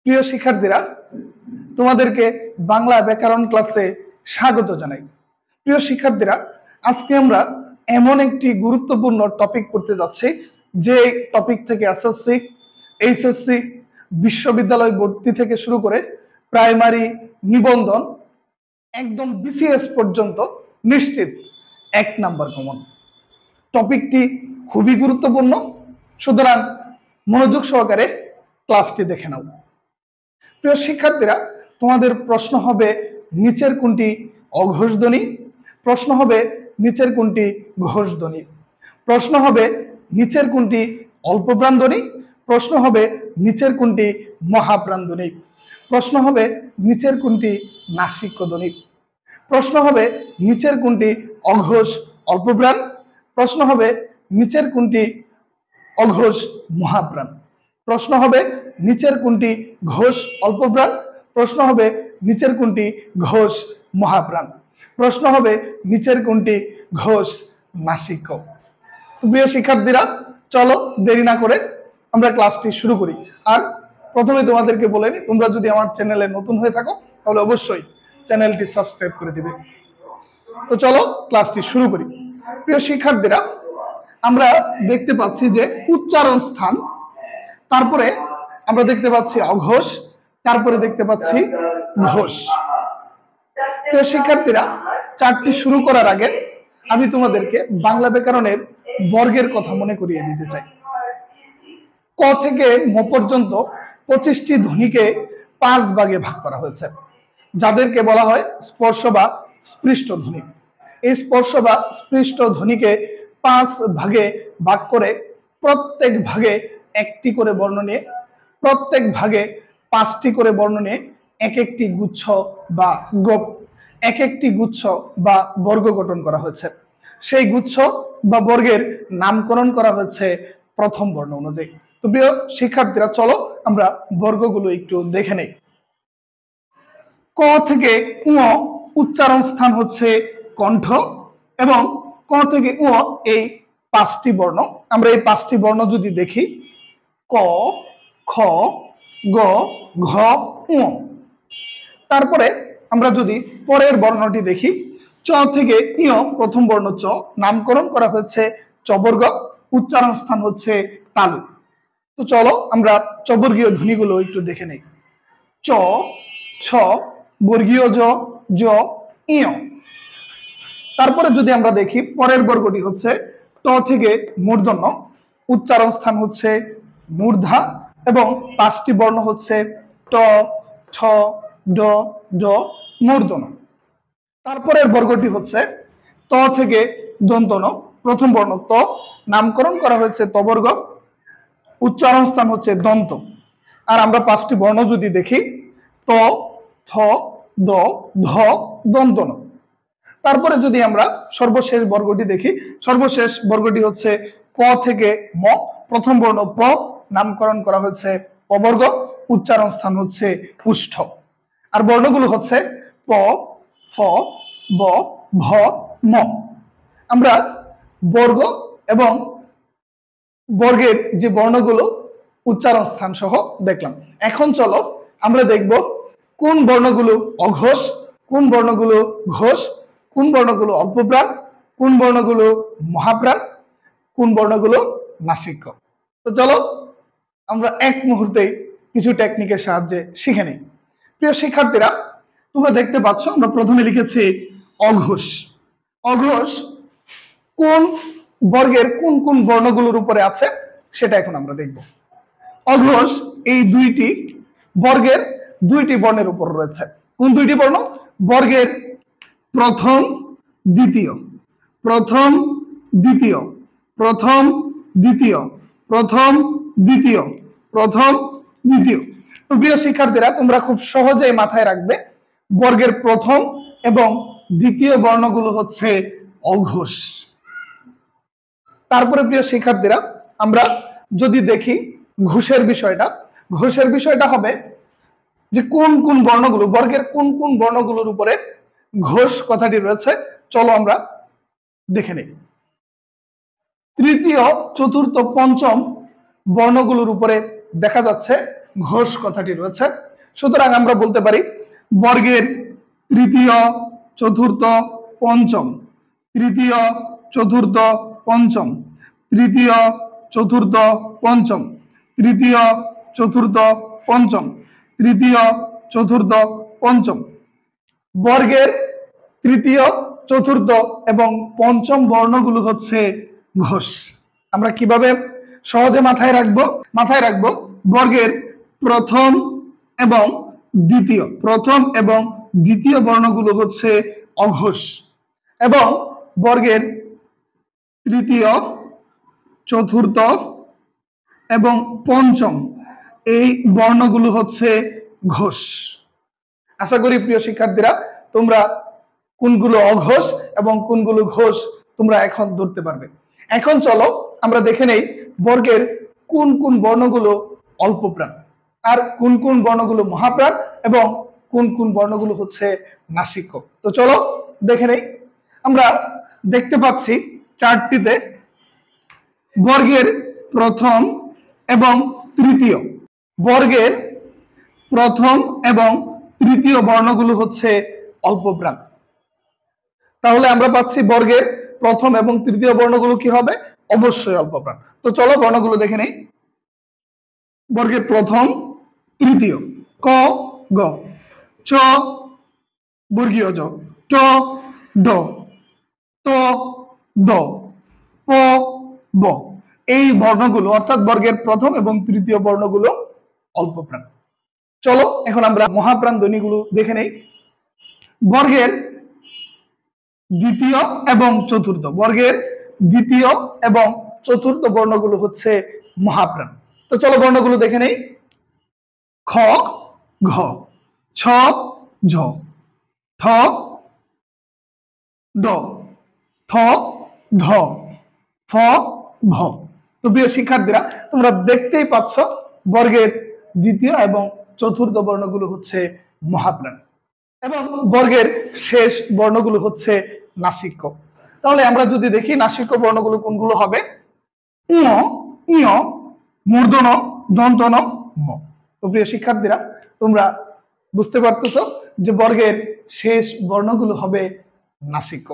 প্রিয় শিক্ষার্থীরা, তোমাদেরকে বাংলা ব্যাকরণ ক্লাসে স্বাগত জানাই। প্রিয় শিক্ষার্থীরা, আজকে আমরা এমন একটি গুরুত্বপূর্ণ টপিক পড়তে যাচ্ছি যে টপিক থেকে এসএসসি, এইচএসসি, বিশ্ববিদ্যালয় ভর্তি থেকে শুরু করে প্রাইমারি, নিবন্ধন, একদম বিসিএস পর্যন্ত নিশ্চিত 1 নাম্বার কমন। টপিকটি খুবই গুরুত্বপূর্ণ, সুতরাং মনোযোগ সহকারে ক্লাসটি দেখে নাও। প্রিয় শিক্ষার্থীরা, তোমাদের প্রশ্ন হবে নিচের কোনটি অঘোষ ধ্বনি, প্রশ্ন হবে নিচের কোনটি ঘোষ ধ্বনি, প্রশ্ন হবে নিচের কোনটি অল্পপ্রাণ ধ্বনি, প্রশ্ন হবে নিচের কোনটি মহাপ্রাণ ধ্বনি, প্রশ্ন হবে নিচের কোনটি নাসিক্য ধ্বনি, প্রশ্ন হবে নিচের কোনটি অঘোষ অল্পপ্রাণ, প্রশ্ন হবে নিচের কোনটি অঘোষ মহাপ্রাণ, প্রশ্ন হবে নিচের কোনটি ঘোষ অল্পপ্রাণ, প্রশ্ন হবে নিচের কোনটি ঘোষ মহাপ্রাণ, প্রশ্ন হবে নিচের কোনটি ঘোষ নাসিক্য। প্রিয় শিক্ষার্থীরা, চলো দেরি না করে আমরা ক্লাসটি শুরু করি। আর প্রথমে তোমাদেরকে বলে নি, তোমরা যদি আমার চ্যানেলে নতুন হয়ে থাকো তাহলে অবশ্যই চ্যানেলটি সাবস্ক্রাইব করে দিবে। তো চলো ক্লাসটি শুরু করি। প্রিয় শিক্ষার্থীরা, আমরা দেখতে পাচ্ছি যে উচ্চারণ স্থান, তারপরে আমরা দেখতে পাচ্ছি অঘোষ, তারপরে দেখতে পাচ্ছি ঘোষ। প্রিয় শিক্ষার্থীরা, চার্টটি শুরু করার আগে আমি তোমাদেরকে বাংলা ব্যাকরণের বর্গের কথা মনে করিয়ে দিতে চাই। ক থেকে ম পর্যন্ত 25টি ধ্বনিকে 5 ভাগে ভাগ করা হয়েছে, যাদেরকে বলা হয় স্পর্শ বা স্পৃষ্ট ধ্বনি। এই স্পর্শ বা স্পৃষ্ট ধ্বনিকে 5 ভাগে ভাগ করে প্রত্যেক ভাগে একটি করে বর্ণ নিয়ে, প্রত্যেক ভাগে 5টি করে বর্ণ নিয়ে এক একটি গুচ্ছ বা এক একটি গুচ্ছ বা বর্গ গঠন করা হয়েছে। সেই গুচ্ছ বা বর্গের নামকরণ করা হয়েছে প্রথম বর্ণ অনুযায়ী। তো প্রিয় শিক্ষার্থীরা, চলো আমরা বর্গগুলো একটু দেখে নেই। ক থেকে উ উচ্চারণ স্থান হচ্ছে কণ্ঠ, এবং ক থেকে উ এই 5টি বর্ণ। আমরা এই 5টি বর্ণ যদি দেখি, ক, খ, গ, ঘ, উ। তারপরে আমরা যদি পরের বর্ণটি দেখি, চ থেকে ইয় প্রথম বর্ণ চ, নামকরণ করা হয়েছে চবর্গ, উচ্চারণ স্থান হচ্ছে তালু। তো চলো আমরা চবর্গীয় ধ্বনিগুলো একটু দেখে নেই। চ, ছ, বর্গীয় জ, জ, ইয়। তারপরে যদি আমরা দেখি পরের বর্গটি হচ্ছে ট থেকে মূর্ধন্য, উচ্চারণ স্থান হচ্ছে মূর্ধা, এবং 5টি বর্ণ হচ্ছে ট, ঠ, ড, ড, মূর্ধন্য। তারপরের বর্গটি হচ্ছে ত থেকে দন্তন, প্রথম বর্ণ ত, নামকরণ করা হয়েছে তবর্গ, উচ্চারণ স্থান হচ্ছে দন্ত। আর আমরা 5টি বর্ণ যদি দেখি, ত, থ, দ, ধ, দন্তন। তারপরে যদি আমরা সর্বশেষ বর্গটি দেখি, সর্বশেষ বর্গটি হচ্ছে ক থেকে ম, প্রথম বর্ণ প, নামকরণ করা হয়েছে পবর্গ, উচ্চারণ স্থান হচ্ছে উষ্ঠ। আর বর্ণগুলো হচ্ছে প, ফ, ব, ভ, ম। আমরা বর্গ এবং বর্গের যে বর্ণগুলো উচ্চারণ স্থান সহ দেখলাম। এখন চলো আমরা দেখব কোন বর্ণগুলো অঘোষ, কোন বর্ণগুলো ঘোষ, কোন বর্ণগুলো অল্পপ্রাণ, কোন বর্ণগুলো মহাপ্রাণ, কোন বর্ণগুলো নাসিক্য। তো চলো আমরা এক মুহূর্তেই কিছু টেকনিকের সাহায্যে শিখে নিই। প্রিয় শিক্ষার্থীরা, তোমরা দেখতে পাচ্ছ আমরা প্রথমে লিখেছি অঘোষ। অঘোষ কোন বর্গের কোন কোন বর্ণগুলোর উপরে আছে সেটা এখন আমরা দেখব। অঘোষ এই দুইটি বর্গের 2টি বর্ণের উপর রয়েছে। কোন 2টি বর্ণ? বর্গের প্রথম দ্বিতীয়, প্রথম দ্বিতীয়, প্রথম দ্বিতীয়, প্রথম দ্বিতীয়, প্রথম দ্বিতীয়। তো প্রিয় শিক্ষার্থীরা, তোমরা খুব সহজেই মাথায় রাখবে বর্গের প্রথম এবং দ্বিতীয় বর্ণগুলো হচ্ছে অঘোষ। তারপরে প্রিয় শিক্ষার্থীরা, আমরা যদি দেখি ঘোষের বিষয়টা, ঘোষের বিষয়টা হবে যে কোন কোন বর্ণগুলো, বর্গের কোন কোন বর্ণগুলোর উপরে ঘোষ কথাটি রয়েছে, চলো আমরা দেখে নিই। তৃতীয়, চতুর্থ, পঞ্চম বর্ণগুলোর উপরে দেখা যাচ্ছে ঘোষ কথাটি রয়েছে। সুতরাং আমরা বলতে পারি বর্গের তৃতীয়, চতুর্থ, পঞ্চম, তৃতীয়, চতুর্থ, পঞ্চম, তৃতীয়, চতুর্থ, পঞ্চম, তৃতীয়, চতুর্থ, পঞ্চম, তৃতীয়, চতুর্থ, পঞ্চম। বর্গের তৃতীয়, চতুর্থ এবং পঞ্চম বর্ণগুলো হচ্ছে ঘোষ। আমরা কিভাবে সহজে মাথায় রাখবো বর্গের প্রথম এবং দ্বিতীয় বর্ণগুলো হচ্ছে অঘোষ এবং বর্গের তৃতীয়, চতুর্থ এবং পঞ্চম এই বর্ণগুলো হচ্ছে ঘোষ। আশা করি প্রিয় শিক্ষার্থীরা তোমরা কোনগুলো অঘোষ এবং কোনগুলো ঘোষ তোমরা এখন ধরতে পারবে। এখন চলো আমরা দেখে নেই বর্গের কোন কোন বর্ণগুলো অল্প প্রাণ আর কোন কোন বর্ণগুলো মহাপ্রাণ এবং কোন কোন বর্ণগুলো হচ্ছে নাসিক্য। তো চলো দেখে নেই। আমরা দেখতে পাচ্ছি চার্টটিতে বর্গের প্রথম এবং তৃতীয়, বর্গের প্রথম এবং তৃতীয় বর্ণগুলো হচ্ছে অল্প প্রাণ। তাহলে আমরা পাচ্ছি বর্গের প্রথম এবং তৃতীয় বর্ণগুলো কি হবে? অবশ্যই অল্প প্রাণ। তো চলো বর্ণগুলো দেখে নেই। বর্গের প্রথম, তৃতীয়, ক, গ, চ, বর্গীয় জ, ট, ড, ত, দ, প, ব। এই বর্ণগুলো অর্থাৎ বর্গের প্রথম এবং তৃতীয় বর্ণগুলো অল্প প্রাণ। চলো এখন আমরা মহাপ্রাণ ধ্বনিগুলো দেখে নেই। বর্গের দ্বিতীয় এবং চতুর্থ, বর্গের দ্বিতীয় এবং চতুর্থ বর্ণগুলো হচ্ছে মহাপ্রাণ। তো চলো বর্ণগুলো দেখে নেই। খ, ঘ, ছ, ঝ, ঠ, ড, থ, ধ, ফ, ভ। তো প্রিয় শিক্ষার্থীরা তোমরা দেখতেই পাচ্ছ বর্গের দ্বিতীয় এবং চতুর্থ বর্ণগুলো হচ্ছে মহাপ্রাণ এবং বর্গের শেষ বর্ণগুলো হচ্ছে নাসিক্য। তাহলে আমরা যদি দেখি নাসিক্য বর্ণগুলো কোনগুলো হবে? ঞ, ঞ, মূর্ধন্য, দন্তন, ম। তো প্রিয় শিক্ষার্থীরা তোমরা বুঝতে পারতেছো যে বর্গের শেষ বর্ণগুলো হবে নাসিক্য।